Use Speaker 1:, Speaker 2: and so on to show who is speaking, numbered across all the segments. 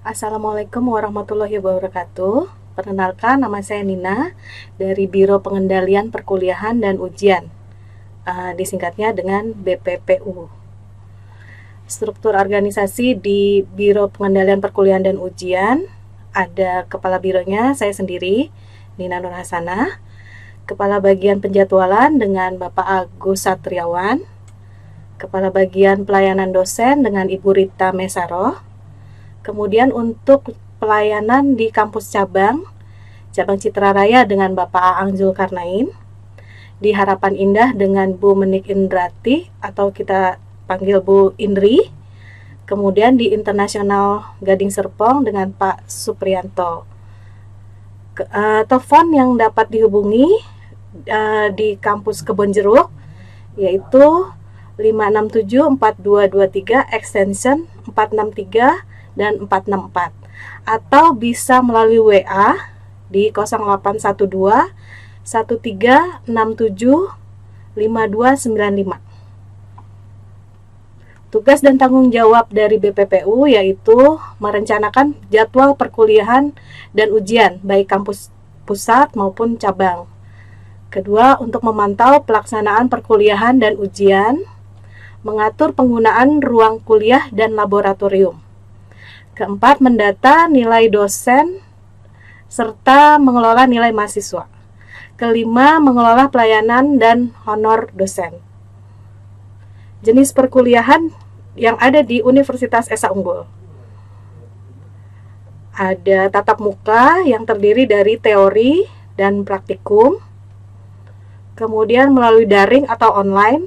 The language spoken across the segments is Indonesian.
Speaker 1: Assalamualaikum warahmatullahi wabarakatuh. Perkenalkan, nama saya Nina dari Biro Pengendalian Perkuliahan dan Ujian, disingkatnya dengan BPPU. Struktur organisasi di Biro Pengendalian Perkuliahan dan Ujian, ada kepala bironya saya sendiri, Nina Nur Hasanah, kepala bagian penjadwalan dengan Bapak Agus Satriawan, kepala bagian pelayanan dosen dengan Ibu Rita Mesaroh. Kemudian untuk pelayanan di kampus cabang Citra Raya dengan Bapak Aang Zulkarnain, di Harapan Indah dengan Bu Menik Indrati atau kita panggil Bu Indri, kemudian di Internasional Gading Serpong dengan Pak Suprianto. Telepon yang dapat dihubungi di kampus Kebonjeruk yaitu 5674223 extension 463 dan 464, atau bisa melalui WA di 0812 1367 5295. Tugas dan tanggung jawab dari BPPU yaitu merencanakan jadwal perkuliahan dan ujian baik kampus pusat maupun cabang. Kedua, untuk memantau pelaksanaan perkuliahan dan ujian, mengatur penggunaan ruang kuliah dan laboratorium. Keempat, mendata nilai dosen serta mengelola nilai mahasiswa. Kelima, mengelola pelayanan dan honor dosen. Jenis perkuliahan yang ada di Universitas Esa Unggul. Ada tatap muka yang terdiri dari teori dan praktikum. Kemudian melalui daring atau online.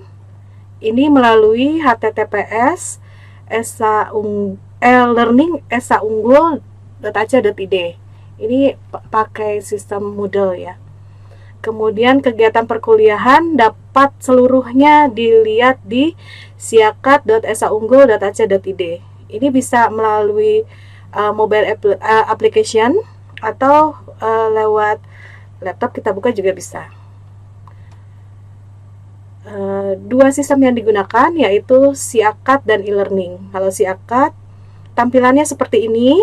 Speaker 1: Ini melalui https learning esaunggul.ac.id. Ini pakai sistem Moodle ya. Kemudian kegiatan perkuliahan dapat seluruhnya dilihat di siakat.esaunggul.ac.id. Ini bisa melalui mobile application atau lewat laptop kita buka juga bisa. Dua sistem yang digunakan yaitu Siakat dan e-learning. Kalau Siakat tampilannya seperti ini.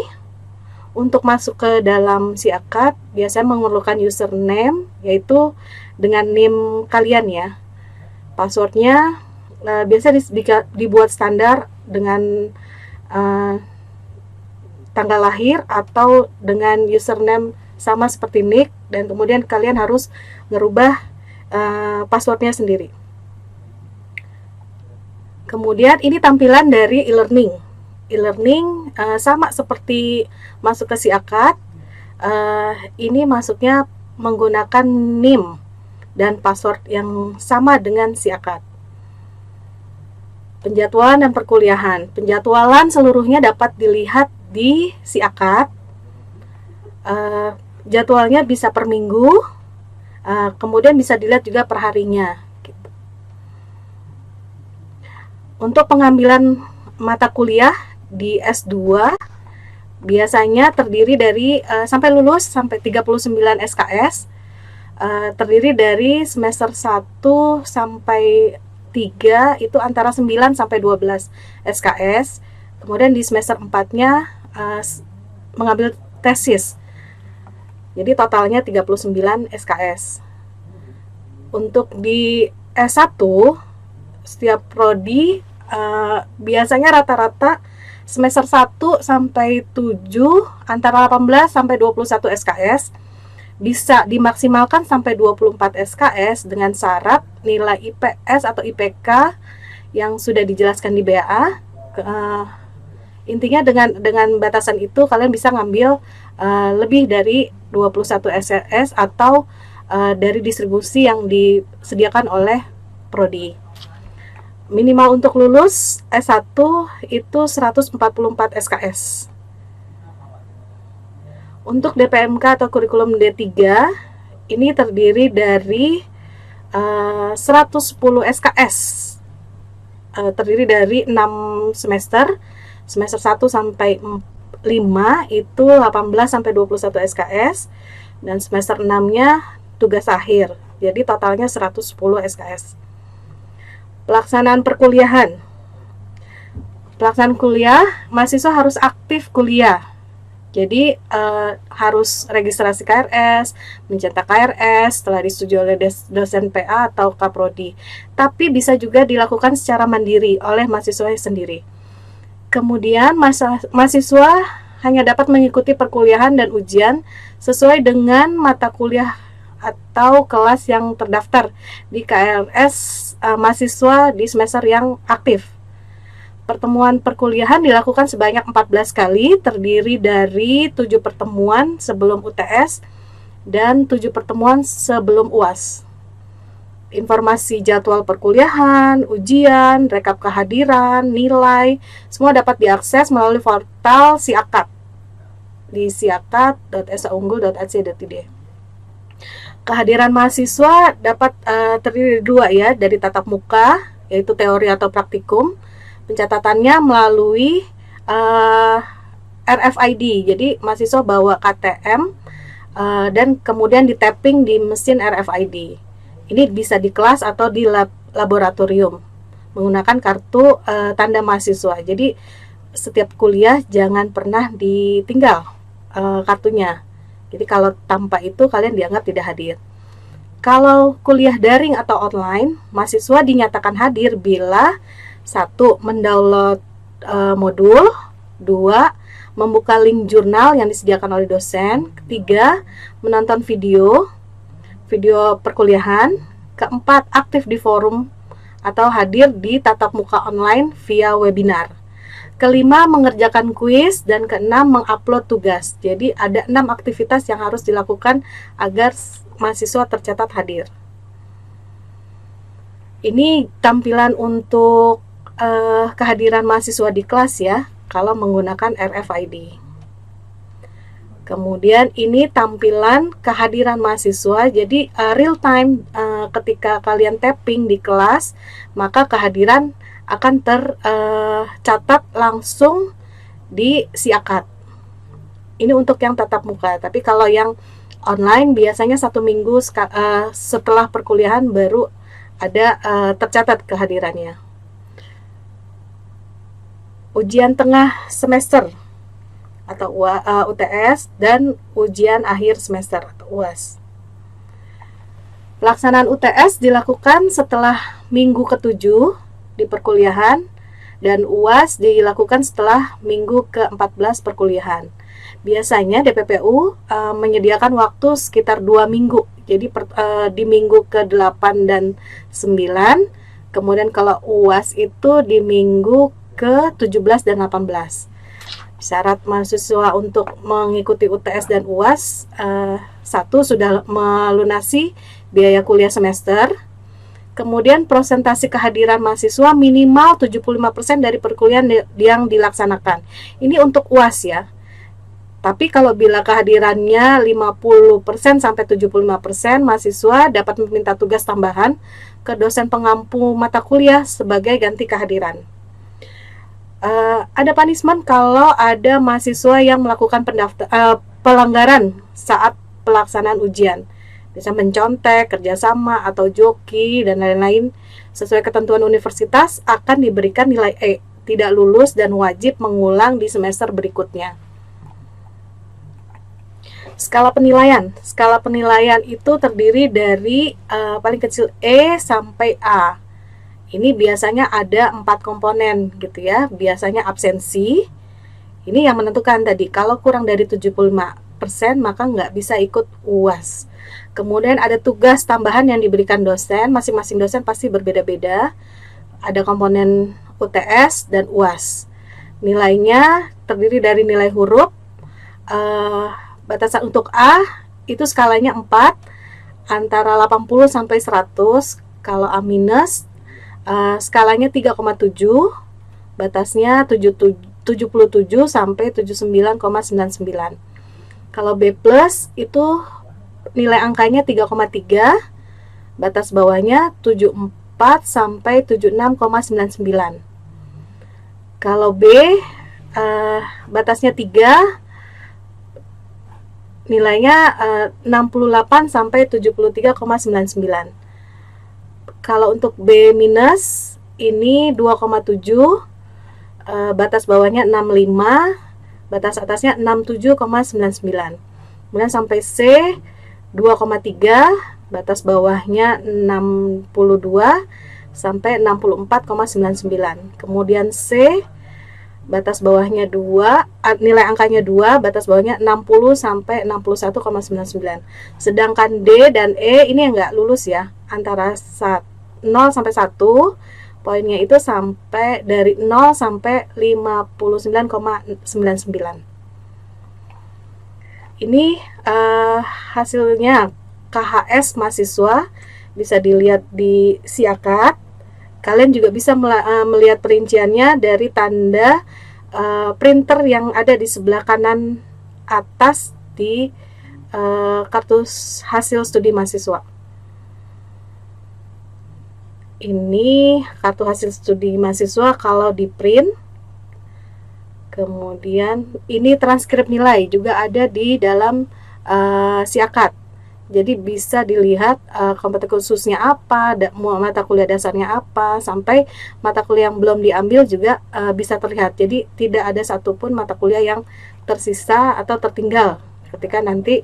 Speaker 1: Untuk masuk ke dalam Siakat biasanya memerlukan username yaitu dengan NIM kalian ya. Passwordnya biasa dibuat standar dengan tanggal lahir atau dengan username sama seperti nick, dan kemudian kalian harus merubah passwordnya sendiri. Kemudian ini tampilan dari e-learning. E-learning sama seperti masuk ke Siakat. Ini masuknya menggunakan NIM dan password yang sama dengan Siakat. Penjadwalan dan perkuliahan. Penjadwalan seluruhnya dapat dilihat di Siakat. Jadwalnya bisa per minggu, kemudian bisa dilihat juga per harinya. Untuk pengambilan mata kuliah di S2 biasanya terdiri dari sampai lulus sampai 39 SKS, terdiri dari semester 1 sampai 3 itu antara 9 sampai 12 SKS. Kemudian di semester 4-nya mengambil tesis. Jadi totalnya 39 SKS. Untuk di S1 setiap prodi biasanya rata-rata semester 1 sampai 7 antara 18 sampai 21 SKS, bisa dimaksimalkan sampai 24 SKS dengan syarat nilai IPS atau IPK yang sudah dijelaskan di BAA. Intinya dengan batasan itu kalian bisa ngambil lebih dari 21 SKS atau dari distribusi yang disediakan oleh prodi. Minimal untuk lulus S1 itu 144 SKS. Untuk DPMK atau kurikulum D3 ini terdiri dari 110 SKS. Terdiri dari 6 semester. Semester 1 sampai 5 itu 18 sampai 21 SKS, dan semester 6-nya tugas akhir. Jadi totalnya 110 SKS. Pelaksanaan perkuliahan. Pelaksanaan kuliah, mahasiswa harus aktif kuliah Jadi harus registrasi KRS, mencetak KRS setelah disetujui oleh dosen PA atau Kaprodi. Tapi bisa juga dilakukan secara mandiri oleh mahasiswa sendiri. Kemudian mahasiswa hanya dapat mengikuti perkuliahan dan ujian sesuai dengan mata kuliah atau kelas yang terdaftar di KRS mahasiswa di semester yang aktif. Pertemuan perkuliahan dilakukan sebanyak 14 kali, terdiri dari 7 pertemuan sebelum UTS dan 7 pertemuan sebelum UAS. Informasi jadwal perkuliahan, ujian, rekap kehadiran, nilai, semua dapat diakses melalui portal SIAKAT di siakat.saunggul.ac.id. Kehadiran mahasiswa dapat terdiri dua ya, dari tatap muka, yaitu teori atau praktikum. Pencatatannya melalui RFID, jadi mahasiswa bawa KTM dan kemudian di tapping di mesin RFID. Ini bisa di kelas atau di laboratorium menggunakan kartu tanda mahasiswa. Jadi setiap kuliah jangan pernah ditinggal kartunya. Jadi kalau tanpa itu kalian dianggap tidak hadir. Kalau kuliah daring atau online, mahasiswa dinyatakan hadir bila 1. Mendownload modul, 2. Membuka link jurnal yang disediakan oleh dosen, 3. Menonton video perkuliahan, 4. Aktif di forum atau hadir di tatap muka online via webinar, 5. Mengerjakan kuis, dan 6. Mengupload tugas. Jadi ada 6 aktivitas yang harus dilakukan agar mahasiswa tercatat hadir. Ini tampilan untuk kehadiran mahasiswa di kelas ya, kalau menggunakan RFID. Kemudian ini tampilan kehadiran mahasiswa, jadi real time ketika kalian tapping di kelas, maka kehadiran akan tercatat langsung di SIAKAT. Ini untuk yang tatap muka, tapi kalau yang online biasanya 1 minggu setelah perkuliahan baru ada tercatat kehadirannya. Ujian tengah semester atau UTS dan ujian akhir semester atau UAS. Pelaksanaan UTS dilakukan setelah minggu ke-7 di perkuliahan dan UAS dilakukan setelah minggu ke-14 perkuliahan. Biasanya DPPU menyediakan waktu sekitar 2 minggu. Jadi di minggu ke-8 dan 9, kemudian kalau UAS itu di minggu ke-17 dan 18. Syarat mahasiswa untuk mengikuti UTS dan UAS, 1. Sudah melunasi biaya kuliah semester. Kemudian presentasi kehadiran mahasiswa minimal 75% dari perkuliahan yang dilaksanakan. Ini untuk UAS ya. Tapi kalau bila kehadirannya 50% sampai 75%, mahasiswa dapat meminta tugas tambahan ke dosen pengampu mata kuliah sebagai ganti kehadiran. Ada punishment kalau ada mahasiswa yang melakukan pelanggaran saat pelaksanaan ujian, bisa mencontek, kerjasama, atau joki, dan lain-lain. Sesuai ketentuan universitas akan diberikan nilai E, tidak lulus dan wajib mengulang di semester berikutnya. Skala penilaian itu terdiri dari paling kecil E sampai A. Ini biasanya ada 4 komponen gitu ya. Biasanya absensi. Ini yang menentukan tadi, kalau kurang dari 75% maka nggak bisa ikut UAS. Kemudian ada tugas tambahan yang diberikan dosen. Masing-masing dosen pasti berbeda-beda. Ada komponen UTS dan UAS. Nilainya terdiri dari nilai huruf. Batasan untuk A itu skalanya 4, antara 80 sampai 100. Kalau A minus, skalanya 3,7, batasnya 77 sampai 79,99. Kalau B plus itu nilai angkanya 3,3, batas bawahnya 74 sampai 76,99. Kalau B batasnya 3, nilainya 68 sampai 73,99. Kalau untuk B minus ini 2,7, batas bawahnya 65, batas atasnya 67,99. Kemudian sampai C 2,3, batas bawahnya 62 sampai 64,99. Kemudian C batas bawahnya 2, nilai angkanya 2, batas bawahnya 60 sampai 61,99. Sedangkan D dan E ini yang nggak lulus ya, antara 0 sampai 1, poinnya itu sampai dari 0 sampai 59,99. Ini hasilnya KHS mahasiswa, bisa dilihat di Siakat. Kalian juga bisa melihat perinciannya dari tanda printer yang ada di sebelah kanan atas di kartu hasil studi mahasiswa. Ini kartu hasil studi mahasiswa kalau di print. Kemudian ini transkrip nilai juga ada di dalam Siakat. Jadi bisa dilihat kompeten khususnya apa, mata kuliah dasarnya apa, sampai mata kuliah yang belum diambil juga bisa terlihat. Jadi tidak ada satupun mata kuliah yang tersisa atau tertinggal ketika nanti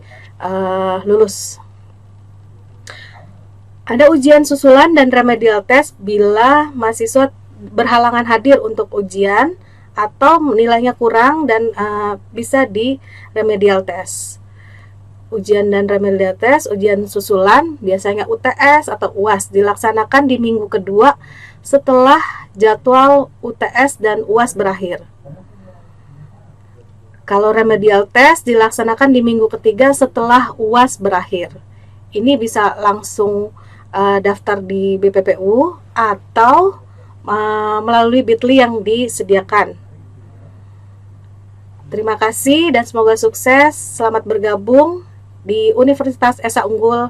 Speaker 1: lulus. Ada ujian susulan dan remedial test bila mahasiswa berhalangan hadir untuk ujian atau nilainya kurang dan bisa di remedial test. Ujian dan remedial test, ujian susulan biasanya UTS atau UAS dilaksanakan di minggu kedua setelah jadwal UTS dan UAS berakhir. Kalau remedial test dilaksanakan di minggu ketiga setelah UAS berakhir. Ini bisa langsung daftar di BPPU atau melalui Bitly yang disediakan. Terima kasih dan semoga sukses. Selamat bergabung di Universitas Esa Unggul